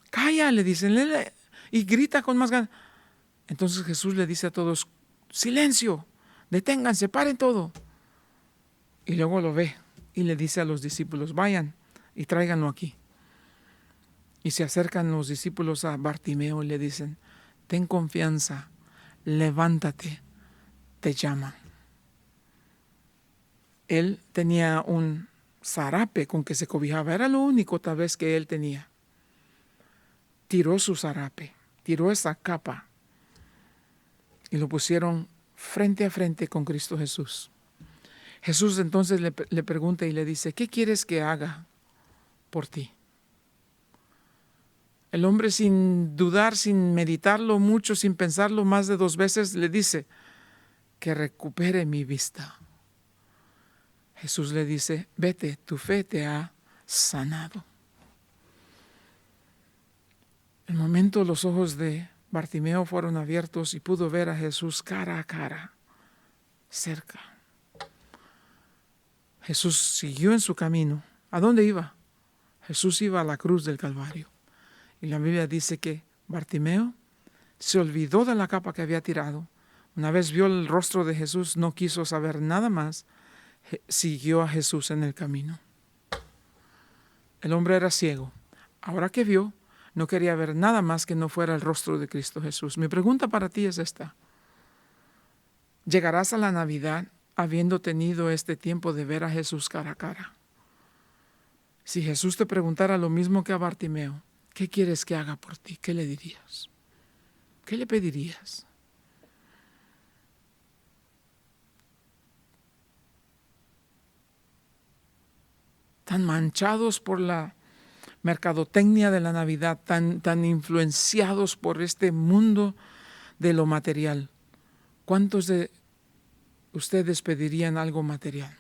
Calla, le dicen, y grita con más ganas. Entonces Jesús le dice a todos: silencio, deténganse, paren todo. Y luego lo ve y le dice a los discípulos: vayan y tráiganlo aquí. Y se acercan los discípulos a Bartimeo y le dicen: ten confianza, levántate, te llaman. Él tenía un zarape con que se cobijaba, era lo único tal vez que él tenía. Tiró su zarape, tiró esa capa y lo pusieron frente a frente con Cristo Jesús. Jesús entonces le pregunta y le dice: ¿qué quieres que haga por ti? El hombre, sin dudar, sin meditarlo mucho, sin pensarlo más de 2 veces, le dice: que recupere mi vista. Jesús le dice: vete, tu fe te ha sanado. En el momento los ojos de Bartimeo fueron abiertos y pudo ver a Jesús cara a cara, cerca. Jesús siguió en su camino. ¿A dónde iba? Jesús iba a la cruz del Calvario. Y la Biblia dice que Bartimeo se olvidó de la capa que había tirado. Una vez vio el rostro de Jesús, no quiso saber nada más. Siguió a Jesús en el camino. El hombre era ciego. Ahora que vio, no quería ver nada más que no fuera el rostro de Cristo Jesús. Mi pregunta para ti es esta: ¿llegarás a la Navidad habiendo tenido este tiempo de ver a Jesús cara a cara? Si Jesús te preguntara lo mismo que a Bartimeo: ¿qué quieres que haga por ti? ¿Qué le dirías? ¿Qué le pedirías? Tan manchados por la mercadotecnia de la Navidad, tan influenciados por este mundo de lo material. ¿Cuántos de ustedes pedirían algo material?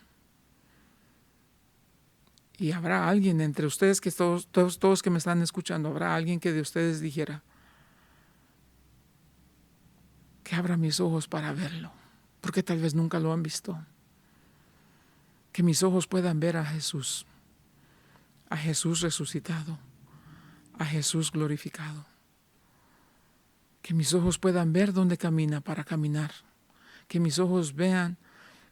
Y habrá alguien entre ustedes, que todos que me están escuchando, habrá alguien que de ustedes dijera: que abra mis ojos para verlo, porque tal vez nunca lo han visto. Que mis ojos puedan ver a Jesús resucitado, a Jesús glorificado. Que mis ojos puedan ver dónde camina para caminar. Que mis ojos vean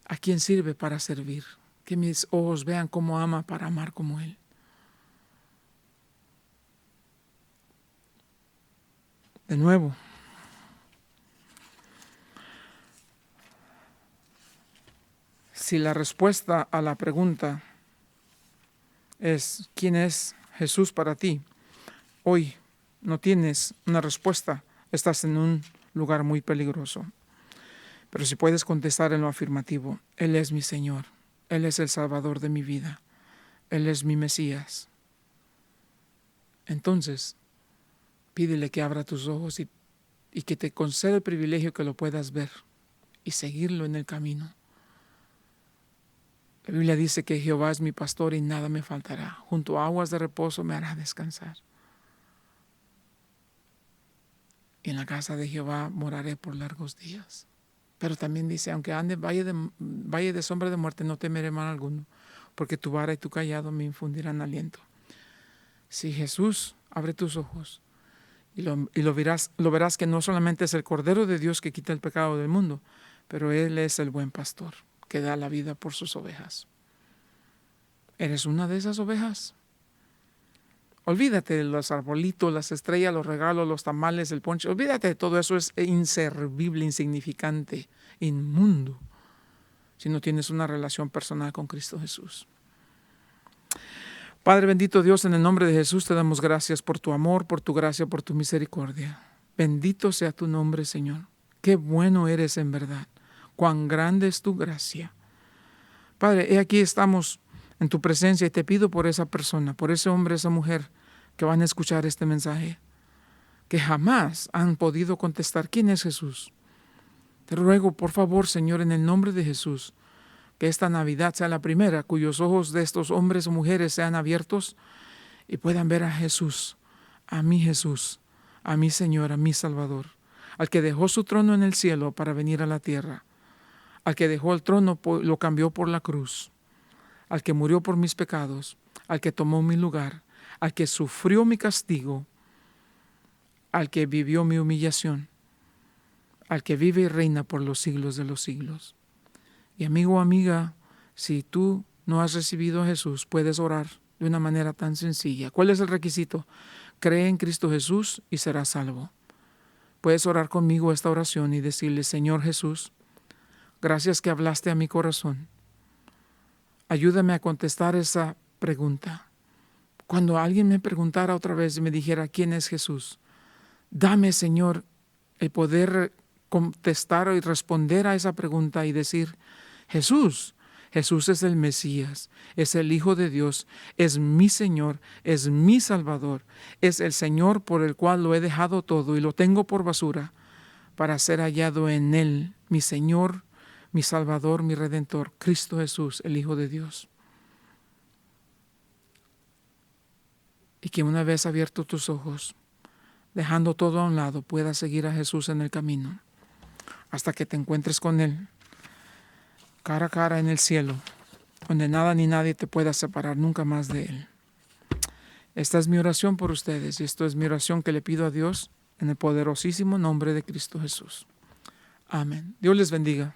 a quién sirve para servir. Que mis ojos vean cómo ama para amar como Él. De nuevo, si la respuesta a la pregunta es: ¿quién es Jesús para ti? Hoy no tienes una respuesta, estás en un lugar muy peligroso. Pero si puedes contestar en lo afirmativo: Él es mi Señor, Él es el Salvador de mi vida, Él es mi Mesías. Entonces, pídele que abra tus ojos y que te conceda el privilegio que lo puedas ver y seguirlo en el camino. La Biblia dice que Jehová es mi pastor y nada me faltará. Junto a aguas de reposo me hará descansar. Y en la casa de Jehová moraré por largos días. Pero también dice: aunque ande valle de sombra de muerte, no temeré mal alguno, porque tu vara y tu callado me infundirán aliento. Sí, Jesús, abre tus ojos y lo verás que no solamente es el Cordero de Dios que quita el pecado del mundo, pero Él es el buen pastor que da la vida por sus ovejas. ¿Eres una de esas ovejas? Olvídate de los arbolitos, las estrellas, los regalos, los tamales, el ponche. Olvídate de todo eso, es inservible, insignificante, inmundo, si no tienes una relación personal con Cristo Jesús. Padre bendito Dios, en el nombre de Jesús te damos gracias por tu amor, por tu gracia, por tu misericordia. Bendito sea tu nombre, Señor. Qué bueno eres en verdad. Cuán grande es tu gracia. Padre, aquí estamos en tu presencia y te pido por esa persona, por ese hombre, esa mujer que van a escuchar este mensaje, que jamás han podido contestar quién es Jesús. Te ruego, por favor, Señor, en el nombre de Jesús, que esta Navidad sea la primera cuyos ojos de estos hombres o mujeres sean abiertos y puedan ver a Jesús, a mi Jesús, a mi Señor, a mi Salvador, al que dejó su trono en el cielo para venir a la tierra, al que dejó el trono, lo cambió por la cruz, al que murió por mis pecados, al que tomó mi lugar, al que sufrió mi castigo, al que vivió mi humillación, al que vive y reina por los siglos de los siglos. Y amigo o amiga, si tú no has recibido a Jesús, puedes orar de una manera tan sencilla. ¿Cuál es el requisito? Cree en Cristo Jesús y serás salvo. Puedes orar conmigo esta oración y decirle: Señor Jesús, gracias que hablaste a mi corazón. Ayúdame a contestar esa pregunta. Cuando alguien me preguntara otra vez y me dijera ¿quién es Jesús? Dame, Señor, el poder contestar y responder a esa pregunta y decir: Jesús es el Mesías, es el Hijo de Dios, es mi Señor, es mi Salvador, es el Señor por el cual lo he dejado todo y lo tengo por basura para ser hallado en Él, mi Señor, mi Salvador, mi Redentor, Cristo Jesús, el Hijo de Dios. Y que una vez abiertos tus ojos, dejando todo a un lado, puedas seguir a Jesús en el camino, hasta que te encuentres con Él, cara a cara en el cielo, donde nada ni nadie te pueda separar nunca más de Él. Esta es mi oración por ustedes y esto es mi oración que le pido a Dios en el poderosísimo nombre de Cristo Jesús. Amén. Dios les bendiga.